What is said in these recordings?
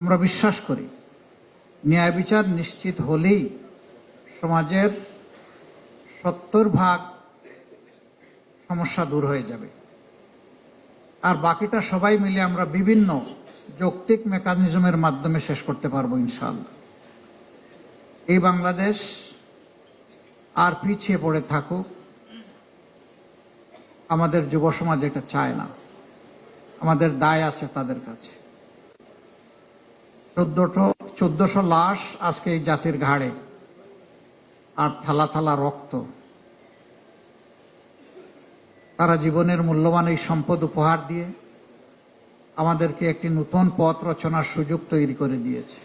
আমরা বিশ্বাস করি ন্যায় বিচার নিশ্চিত হলেই সমাজের 70% সমস্যা দূর হয়ে যাবে, আর বাকিটা সবাই মিলে আমরা বিভিন্ন যৌক্তিক মেকানিজমের মাধ্যমে শেষ করতে পারবো ইনশাআল্লাহ। এই বাংলাদেশ আর পিছিয়ে পড়ে থাকুক আমাদের যুব সমাজ এটা চায় না। আমাদের দায় আছে তাদের কাছে। 1400 লাশ আজকে এই জাতির ঘাড়ে, আর থালা থালা রক্ত। তারা জীবনের মূল্যবান এই সম্পদ উপহার দিয়ে আমাদেরকে একটি নতুন পথ রচনার সুযোগ তৈরি করে দিয়েছে।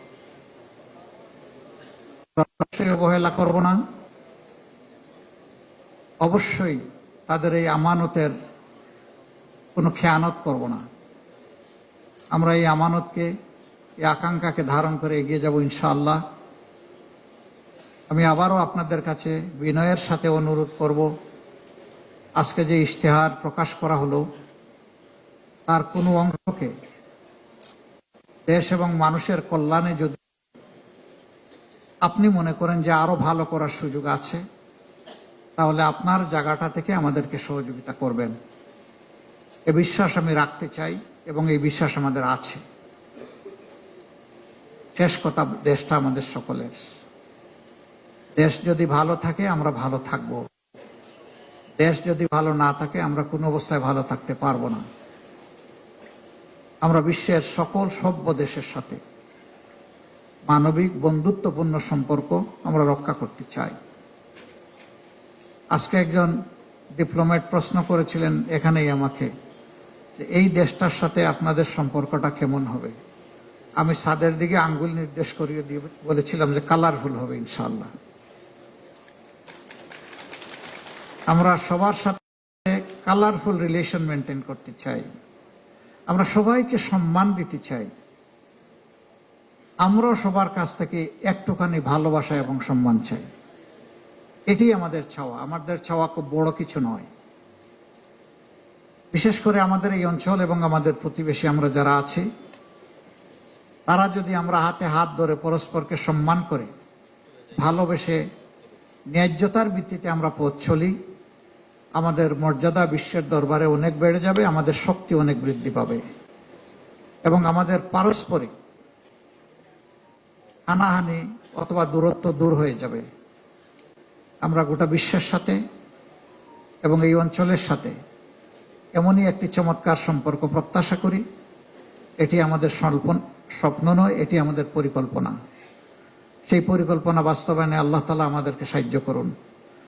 অবহেলা করব না, অবশ্যই তাদের এই আমানতের কোনো খেয়ানত করব না। আমরা এই আমানতকে, এই আকাঙ্ক্ষাকে ধারণ করে এগিয়ে যাব ইনশাআল্লাহ। আমি আবারও আপনাদের কাছে বিনয়ের সাথে অনুরোধ করব, আজকে যে ইশতেহার প্রকাশ করা হলো তার কোনো অংশকে দেশ এবং মানুষের কল্যাণে যদি আপনি মনে করেন যে আরো ভালো করার সুযোগ আছে, তাহলে আপনার জায়গাটা থেকে আমাদেরকে সহযোগিতা করবেন। এ বিশ্বাস আমি রাখতে চাই এবং এই বিশ্বাস আমাদের আছে। শেষ কথা, দেশটা আমাদের সকলের। দেশ যদি ভালো থাকে আমরা ভালো থাকব, দেশ যদি ভালো না থাকে আমরা কোনো অবস্থায় ভালো থাকতে পারবো না। আমরা বিশ্বের সকল সভ্য দেশের সাথে মানবিক বন্ধুত্বপূর্ণ সম্পর্ক আমরা রক্ষা করতে চাই। আজকে একজন ডিপ্লোম্যাট প্রশ্ন করেছিলেন এখানেই আমাকে, যে এই দেশটার সাথে আপনাদের সম্পর্কটা কেমন হবে। আমি সাদের দিকে আঙ্গুল নির্দেশ করিয়ে দিয়ে বলেছিলাম যে কালারফুল হবে ইনশাআল্লাহ। আমরা সবার সাথে কালারফুল রিলেশন মেনটেন করতে চাই। আমরা সবাইকে সম্মান দিতে চাই। আমরাও সবার কাছ থেকে একটুখানি ভালোবাসা এবং সম্মান চাই। এটি আমাদের চাওয়া। আমাদের চাওয়া খুব বড় কিছু নয়। বিশেষ করে আমাদের এই অঞ্চল এবং আমাদের প্রতিবেশী আমরা যারা আছি, তারা যদি আমরা হাতে হাত ধরে পরস্পরকে সম্মান করে ভালোবেসে ন্যায্যতার ভিত্তিতে আমরা পথ চলি, আমাদের মর্যাদা বিশ্বের দরবারে অনেক বেড়ে যাবে, আমাদের শক্তি অনেক বৃদ্ধি পাবে এবং আমাদের পারস্পরিক হানাহানি অথবা দূরত্ব দূর হয়ে যাবে। আমরা গোটা বিশ্বের সাথে এবং এই অঞ্চলের সাথে এমনই একটি চমৎকার সম্পর্ক প্রত্যাশা করি। এটি আমাদের স্বপ্ন নয়, এটি আমাদের পরিকল্পনা। সেই পরিকল্পনা বাস্তবায়নে আল্লাহ তাআলা আমাদেরকে সাহায্য করুন।